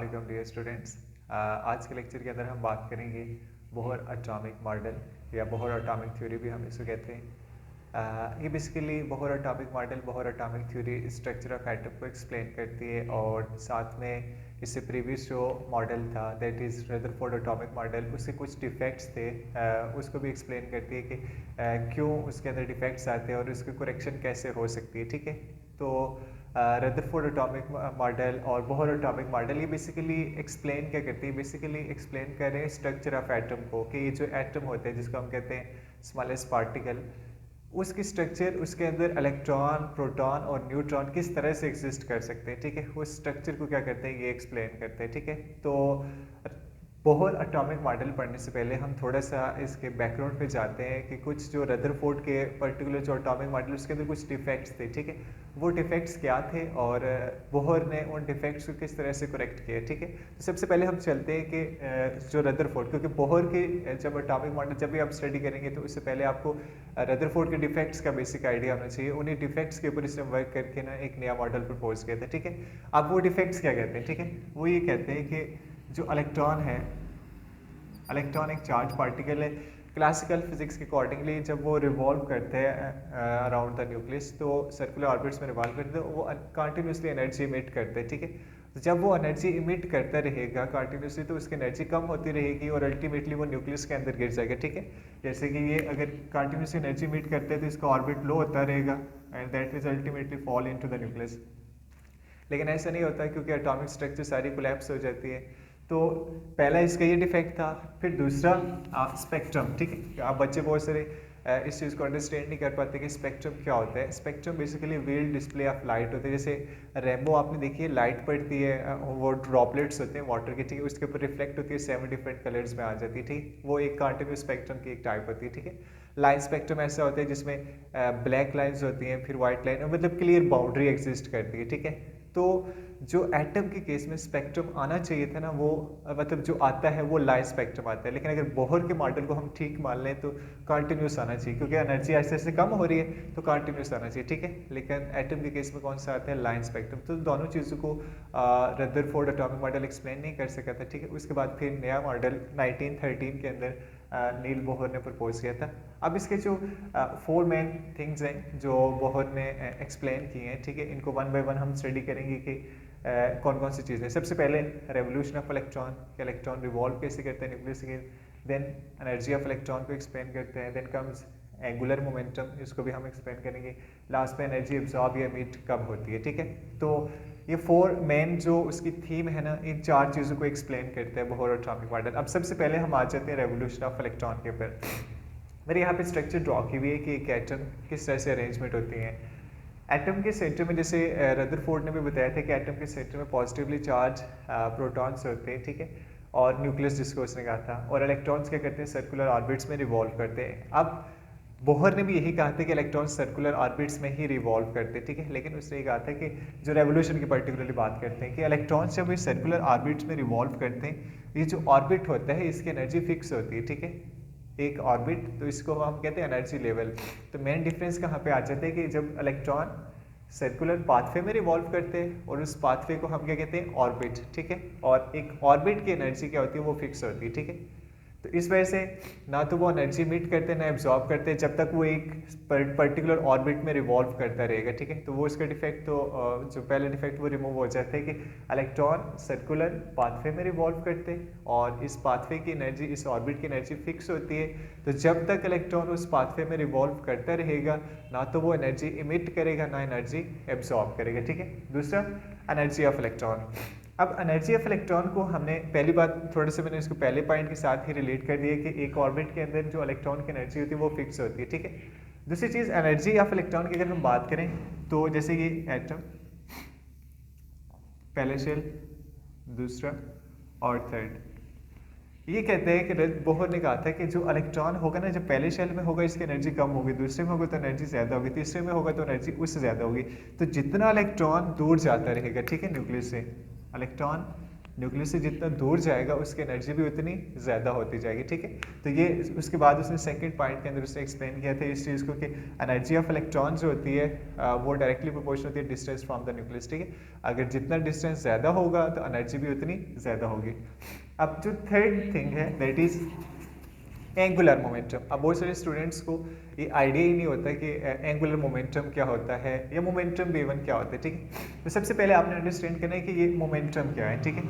वालेकुम dear students. आज के लेक्चर के अंदर हम बात करेंगे बोहर एटॉमिक मॉडल या बोहर एटॉमिक थ्योरी भी हम इसको कहते हैं। ये basically Bohr atomic model Bohr atomic theory structure of atom को एक्सप्लेन करती है और साथ में इससे प्रीवियस जो मॉडल था that is Rutherford atomic model, उसके कुछ डिफेक्ट्स थे उसको भी एक्सप्लेन करती है कि क्यों उसके अंदर डिफेक्ट्स आते हैं और उसकी करेक्शन कैसे हो सकती है। ठीक है, तो रदरफोर्ड एटॉमिक मॉडल और बोहर एटॉमिक मॉडल ये बेसिकली एक्सप्लेन क्या करती है, बेसिकली एक्सप्लेन कर रहे हैं स्ट्रक्चर ऑफ एटम को, कि ये जो एटम होते हैं जिसको हम कहते हैं स्मॉलेस्ट पार्टिकल, उसकी स्ट्रक्चर, उसके अंदर इलेक्ट्रॉन, प्रोटॉन और न्यूट्रॉन किस तरह से एग्जिस्ट कर सकते हैं। ठीक है, उस स्ट्रक्चर को क्या करते हैं, ये एक्सप्लेन करते हैं। ठीक है, तो बोहर एटॉमिक मॉडल पढ़ने से पहले हम थोड़ा सा इसके बैकग्राउंड पे जाते हैं कि कुछ जो रदरफोर्ड के पर्टिकुलर जो एटॉमिक मॉडल उसके अंदर कुछ डिफेक्ट्स थे। ठीक है, वो डिफेक्ट्स क्या थे और बोहर ने उन डिफेक्ट्स को किस तरह से करेक्ट किया। ठीक है, तो सबसे पहले हम चलते हैं कि जो रदरफोर्ड, क्योंकि बोहर के जब एटॉमिक मॉडल जब भी आप स्टडी करेंगे तो उससे पहले आपको रदरफोर्ड के डिफेक्ट्स का बेसिक आइडिया होना चाहिए। उन्हीं डिफेक्ट्स के ऊपर इसने वर्क करके ना एक नया मॉडल प्रपोज किया था। ठीक है, अब वो डिफेक्ट्स क्या कहते हैं, ठीक है, वो ये कहते हैं कि जो इलेक्ट्रॉन है, इलेक्ट्रॉन एक चार्ज पार्टिकल है, क्लासिकल फिजिक्स के अकॉर्डिंगली जब वो रिवॉल्व करते हैं अराउंड द न्यूक्लियस, तो सर्कुलर ऑर्बिट्स में रिवॉल्व करते हैं, वो कंटिन्यूसली एनर्जी इमिट करते हैं। ठीक है, तो जब वो एनर्जी इमिट करता रहेगा कंटिन्यूसली तो उसकी एनर्जी कम होती रहेगी और अल्टीमेटली वो न्यूक्लियस के अंदर गिर जाएगा। ठीक है, जैसे कि ये अगर कंटिन्यूसली एनर्जी इमिट करते हैं तो इसका ऑर्बिट लो होता रहेगा and that will ultimately fall into the nucleus. लेकिन ऐसा नहीं होता क्योंकि एटॉमिक स्ट्रक्चर सारी कोलैप्स हो जाती है। तो पहला इसका ये डिफेक्ट था। फिर दूसरा स्पेक्ट्रम। ठीक है, आप बच्चे बहुत सारे इस चीज़ को अंडरस्टैंड नहीं कर पाते कि स्पेक्ट्रम क्या होता है। Spectrum basically wheel display of light होते हैं। जैसे रेनबो आपने देखी है, लाइट पड़ती है, वो ड्रॉपलेट्स होते हैं वाटर के, ठीक है, उसके ऊपर रिफ्लेक्ट होती है, 7 डिफरेंट कलर्स में आ जाती है। ठीक, वो एक कंटिन्यूस स्पेक्ट्रम की एक टाइप होती है। ठीक है, लाइन स्पेक्ट्रम ऐसा होता है जिसमें ब्लैक लाइन्स होती हैं, फिर वाइट लाइन, मतलब क्लियर बाउंड्री एग्जिस्ट करती है। ठीक है, तो जो एटम के केस में स्पेक्ट्रम आना चाहिए था ना, वो मतलब जो आता है वो लाइन स्पेक्ट्रम आता है। लेकिन अगर बोहर के मॉडल को हम ठीक मान लें तो कंटिन्यूस आना चाहिए, क्योंकि एनर्जी ऐसे ऐसे कम हो रही है तो कंटिन्यूस आना चाहिए। ठीक है, लेकिन एटम के केस में कौन सा आता है, लाइन स्पेक्ट्रम। तो दोनों चीज़ों को रदरफोर्ड एटॉमिक मॉडल एक्सप्लेन नहीं कर सका था। ठीक है, उसके बाद फिर नया मॉडल 1913 के अंदर नील बोहर ने प्रपोज किया था। अब इसके जो 4 मेन थिंग्स हैं जो बोहर ने एक्सप्लेन किए हैं, ठीक है, इनको वन बाय वन हम स्टडी करेंगे कि कौन कौन सी चीज़ें। सबसे पहले रेवोल्यूशन ऑफ इलेक्ट्रॉन, कि इलेक्ट्रॉन रिवॉल्व कैसे करते हैं न्यूक्लियस के, देन एनर्जी ऑफ इलेक्ट्रॉन को एक्सप्लेन करते हैं, देन कम्स एंगुलर मोमेंटम, इसको भी हम एक्सप्लेन करेंगे, लास्ट में एनर्जी एब्जॉर्ब या ईमिट कब होती है। ठीक है, तो ये 4 मेन जो उसकी थीम है ना, इन 4 चीज़ों को एक्सप्लेन करते हैं बोहर एटॉमिक मॉडल। अब सबसे पहले हम आ जाते हैं रेवोल्यूशन ऑफ इलेक्ट्रॉन के ऊपर। मेरे यहाँ पे स्ट्रक्चर ड्रॉ की हुई है कि एक एटम किस तरह से अरेंजमेंट होती है। एटम के सेंटर में, जैसे रदरफोर्ड ने भी बताया था कि एटम के सेंटर में पॉजिटिवली चार्ज प्रोटॉन्स होते हैं। ठीक है, और न्यूक्लियस जिसको उसने कहा था, और इलेक्ट्रॉन्स क्या करते हैं, सर्कुलर ऑर्बिट्स में रिवॉल्व करते हैं। अब बोहर ने भी यही कहा था कि इलेक्ट्रॉन सर्कुलर ऑर्बिट्स में ही रिवॉल्व करते हैं। ठीक है, लेकिन उसने ये कहा था कि जो रेवोल्यूशन की पर्टिकुलरली बात करते हैं कि इलेक्ट्रॉन्स जब ये सर्कुलर ऑर्बिट्स में रिवॉल्व करते हैं, ये जो ऑर्बिट होता है इसकी एनर्जी फिक्स होती है। ठीक है, एक ऑर्बिट, तो इसको हम कहते हैं एनर्जी लेवल। तो मेन डिफरेंस कहाँ पे आ जाता है कि जब इलेक्ट्रॉन सर्कुलर पाथवे में रिवॉल्व करते हैं और उस पाथवे को हम क्या कहते हैं, ऑर्बिट। ठीक है, और एक ऑर्बिट की एनर्जी क्या होती है, वो फिक्स होती है। ठीक है, तो इस वजह से ना तो वो एनर्जी मीट करते ना एब्जॉर्ब करते जब तक वो एक पर्टिकुलर ऑर्बिट में रिवॉल्व करता रहेगा। ठीक है, तो वो इसका डिफेक्ट, तो जो पहला डिफेक्ट वो रिमूव हो जाता है कि इलेक्ट्रॉन सर्कुलर पाथवे में रिवॉल्व करते हैं और इस पाथवे की एनर्जी, इस ऑर्बिट की एनर्जी फिक्स होती है। तो जब तक इलेक्ट्रॉन उस पाथवे में रिवॉल्व करता रहेगा ना तो वो एनर्जी इमिट करेगा ना एनर्जी एब्जॉर्ब करेगा। ठीक है, दूसरा एनर्जी ऑफ इलेक्ट्रॉन। अब एनर्जी ऑफ इलेक्ट्रॉन को हमने पहली बात थोड़े से मैंने इसको पहले पॉइंट के साथ ही रिलेट कर दिया कि एक ऑर्बिट के अंदर जो इलेक्ट्रॉन की एनर्जी होती है वो फिक्स होती है। ठीक है, दूसरी चीज़ एनर्जी ऑफ इलेक्ट्रॉन की अगर हम बात करें तो जैसे ये एटम, पहले शेल, दूसरा और थर्ड, ये कहते हैं कि बोहर ने कहा था कि जो इलेक्ट्रॉन होगा ना, जब पहले शेल में होगा इसकी एनर्जी कम होगी, दूसरे में होगा तो एनर्जी ज़्यादा होगी, तीसरे में होगा तो एनर्जी उससे ज़्यादा होगी। तो जितना इलेक्ट्रॉन दूर जाता रहेगा, ठीक है, न्यूक्लियस से, इलेक्ट्रॉन न्यूक्लियस से जितना दूर जाएगा उसकी एनर्जी भी उतनी ज़्यादा होती जाएगी, ठीक है। तो ये उसके बाद उसने सेकंड पॉइंट के अंदर उसने एक्सप्लेन किया था इस चीज़ को कि एनर्जी ऑफ इलेक्ट्रॉन जो होती है वो डायरेक्टली प्रोपोर्शनल होती है डिस्टेंस फ्रॉम द न्यूक्लियस, ठीक है। अगर जितना डिस्टेंस ज़्यादा होगा तो एनर्जी भी उतनी ज़्यादा होगी। अब जो थर्ड थिंग है दैट इज़ एंगुलर मोमेंटम। अब बहुत सारे स्टूडेंट्स को ये आइडिया ही नहीं होता कि एंगुलर मोमेंटम क्या होता है या मोमेंटम B1 क्या होता है, ठीक है। तो सबसे पहले आपने अंडरस्टैंड करना है कि ये मोमेंटम क्या है, ठीक है।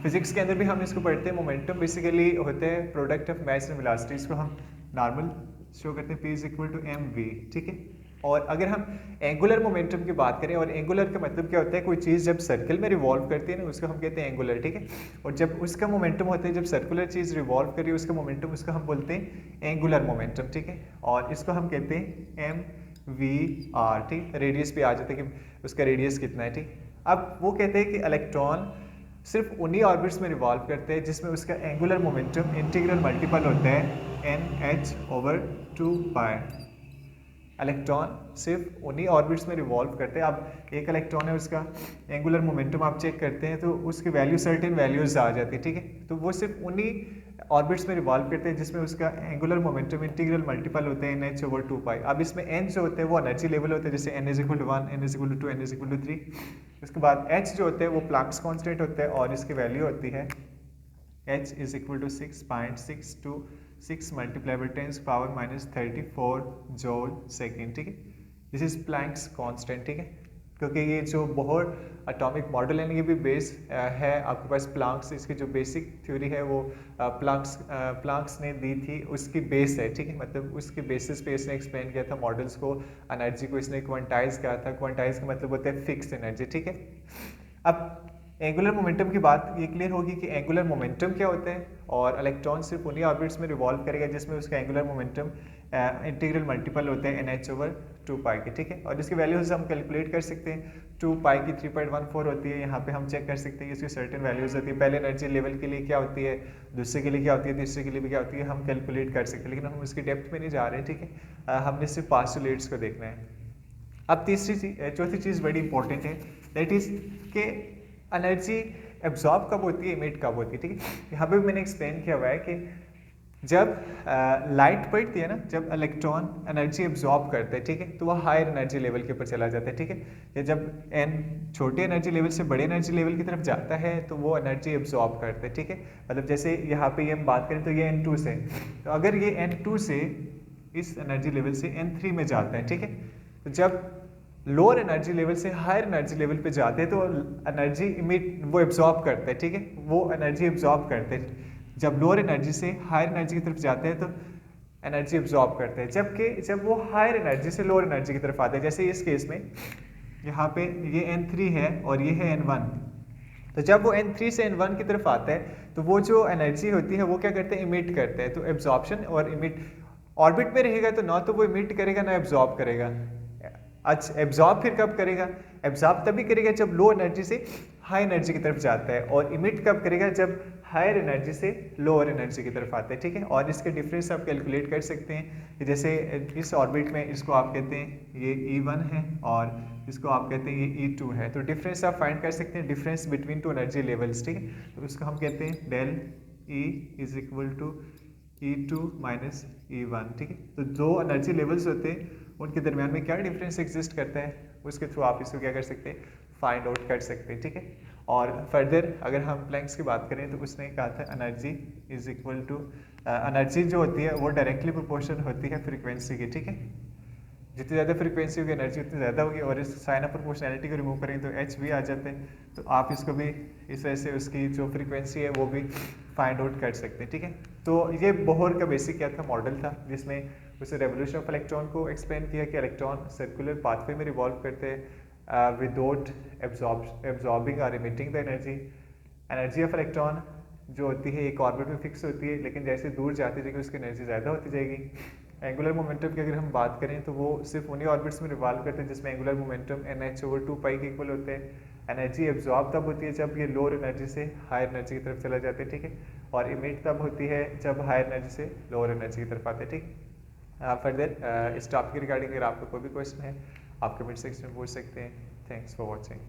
फिजिक्स के अंदर भी हम इसको पढ़ते हैं। मोमेंटम बेसिकली होते हैं product of mass and velocity. इसको हम नॉर्मल शो करते हैं P is equal to mv, ठीक है। और अगर हम एंगुलर मोमेंटम की बात करें, और एंगुलर का मतलब क्या होता है, कोई चीज़ जब सर्कल में रिवॉल्व करती है ना उसको हम कहते हैं एंगुलर, ठीक है। और जब उसका मोमेंटम होता है, जब सर्कुलर चीज़ रिवॉल्व कर रही है उसका मोमेंटम, उसको हम बोलते हैं एंगुलर मोमेंटम, ठीक है। और इसको हम कहते हैं mvr, ठीक। रेडियस पे आ जाता है कि उसका रेडियस कितना है, ठीक। अब वो कहते हैं कि इलेक्ट्रॉन सिर्फ उन्हीं ऑर्बिट्स में रिवॉल्व करते हैं जिसमें उसका एंगुलर मोमेंटम इंटीग्रल मल्टीपल होता है NH/2π। इलेक्ट्रॉन सिर्फ उन्हीं ऑर्बिट्स में रिवॉल्व करते हैं। अब एक इलेक्ट्रॉन है, उसका एंगुलर मोमेंटम आप चेक करते हैं तो उसकी वैल्यू सर्टेन वैल्यूज आ जाती है, ठीक है। तो वो सिर्फ उन्हीं ऑर्बिट्स में रिवॉल्व करते हैं जिसमें उसका एंगुलर मोमेंटम इंटीग्रल मल्टीपल होते हैं NH/2π। अब इसमें n जो होते हैं वो एनर्जी लेवल होते हैं, जैसे n = 1, n = 2, n = 3। उसके बाद h जो होते हैं वो प्लैंक्स कांस्टेंट होते हैं और इसकी वैल्यू होती है h = 6.626 multiply by 10⁻⁻34 joule second, ठीक है। दिस इज प्लैंक्स कांस्टेंट, ठीक है। क्योंकि ये जो बोहर एटॉमिक मॉडल है ये भी बेस है आपके पास प्लैंक्स, इसकी जो बेसिक थ्योरी है वो प्लैंक्स ने दी थी, उसकी बेस है, ठीक है। मतलब उसके बेसिस पे इसने एक्सप्लेन किया था मॉडल्स को, एनर्जी को इसने क्वांटाइज किया था। क्वांटाइज का मतलब होता है फिक्स एनर्जी, ठीक है। अब एंगुलर मोमेंटम की बात ये क्लियर होगी कि एंगुलर मोमेंटम क्या होता है, और इलेक्ट्रॉन सिर्फ उन्हीं ऑर्बिट्स में रिवॉल्व करेगा जिसमें उसका एंगुलर मोमेंटम इंटीग्रल मल्टीपल होते हैं NH/2π के, ठीक है। और इसकी वैल्यूज हम कैलकुलेट कर सकते हैं। 2π की 3.14 होती है। यहाँ पे हम चेक कर सकते हैं इसकी सर्टेन वैल्यूज होती है। पहले एनर्जी लेवल के लिए क्या होती है, दूसरे के लिए क्या होती है, तीसरे के लिए भी क्या होती है, हम कैलकुलेट कर सकते हैं, लेकिन हम उसकी डेप्थ में नहीं जा रहे, ठीक है। हमने सिर्फ पास्टुलेट्स को देखना है। अब चौथी चीज़ बड़ी इंपॉर्टेंट है, दैट इज़ के एनर्जी एब्जॉर्ब कब होती है, इमिट कब होती है, ठीक है। यहाँ पे भी मैंने एक्सप्लेन किया हुआ है कि जब लाइट पड़ती है ना, जब इलेक्ट्रॉन एनर्जी एब्जॉर्ब करता है, ठीक है, तो वह हायर एनर्जी लेवल के ऊपर चला जाता है, ठीक है। या जब n छोटे एनर्जी लेवल से बड़े एनर्जी लेवल की तरफ जाता है तो वो एनर्जी एब्जॉर्ब करता है, ठीक है। मतलब जैसे यहाँ पे ये हम बात करें तो ये n2 से, तो अगर ये n2 से इस एनर्जी लेवल से n3 में जाता है, ठीक है, तो जब लोअर एनर्जी लेवल से हायर एनर्जी लेवल पे जाते हैं तो एनर्जी इमिट वो एब्जॉर्ब करते हैं, ठीक है, वो एनर्जी एब्जॉर्ब करते हैं। जब लोअर एनर्जी से हायर एनर्जी की तरफ जाते हैं तो एनर्जी एब्जॉर्ब करते हैं, जबकि जब वो हायर एनर्जी से लोअर एनर्जी की तरफ आते हैं, जैसे इस केस में यहाँ पे ये n3 है और ये है n1, तो जब वो n3 से n1 की तरफ आता है तो वो जो एनर्जी होती है वो क्या करते हैं, इमिट करते हैं। तो एब्जॉर्प्शन और इमिट, ऑर्बिट में रहेगा तो ना तो वो इमिट करेगा ना एब्जॉर्ब करेगा। अच्छा, एब्जॉर्ब फिर कब करेगा, एब्जॉर्ब तभी करेगा जब लो एनर्जी से हाई एनर्जी की तरफ जाता है, और इमिट कब करेगा, जब हायर एनर्जी से लोअर एनर्जी की तरफ आता है, ठीक है। और इसके डिफरेंस आप कैलकुलेट कर सकते हैं कि जैसे इस ऑर्बिट में इसको आप कहते हैं ये E1 है और इसको आप कहते हैं ये E2 है, तो डिफरेंस आप फाइंड कर सकते हैं, difference between two energy levels, ठीक है। तो उसको हम कहते हैं डेल E = E2 - E1, ठीक है। तो दो एनर्जी लेवल्स होते हैं, उनके दरमियान में क्या डिफरेंस एग्जिस्ट करता है, उसके थ्रू आप इसको क्या कर सकते हैं, फाइंड आउट कर सकते हैं, ठीक है। और फर्दर अगर हम प्लैंक्स की बात करें तो उसने कहा था एनर्जी एनर्जी जो होती है वो डायरेक्टली प्रोपोर्शनल होती है फ्रीक्वेंसी की, ठीक है। जितनी ज़्यादा फ्रीक्वेंसी होगी एनर्जी उतनी ज़्यादा होगी, और इस साइन ऑफ प्रोपोर्शनैलिटी को रिमूव करेंगे तो एच भी आ जाते हैं, तो आप इसको भी इस वजह से उसकी जो फ्रीक्वेंसी है वो भी फाइंड आउट कर सकते हैं, ठीक है। तो ये बोहर का बेसिक क्या था, मॉडल था, जिसमें उसे रेवोल्यूशन ऑफ इलेक्ट्रॉन को एक्सप्लेन किया कि इलेक्ट्रॉन सर्कुलर पाथवे में रिवॉल्व करते हैं विदाउट एब्जॉर्बिंग और emitting the energy of electron जो होती है एक ऑर्बिट में फिक्स होती है, लेकिन जैसे दूर जाती जाएगी उसकी एनर्जी ज़्यादा होती जाएगी। एंगुलर मोमेंटम की अगर हम बात करें तो वो सिर्फ उन्हीं ऑर्बिट्स में रिवॉल्व करते हैं जिसमें एंगुलर मोमेंटम NH/2π के इक्वल होते हैं। एनर्जी एब्जॉर्ब तब होती है जब ये लोअर एनर्जी से हायर एनर्जी की तरफ चला जाते हैं, ठीक है। और इमिट तब होती है जब हायर एनर्जी से लोअर एनर्जी की तरफ आते हैं, ठीक। फर्दर इस टॉपिक के रिगार्डिंग अगर आपका कोई भी क्वेश्चन है आप कमेंट सेक्शन में पूछ सकते हैं। Thanks for watching.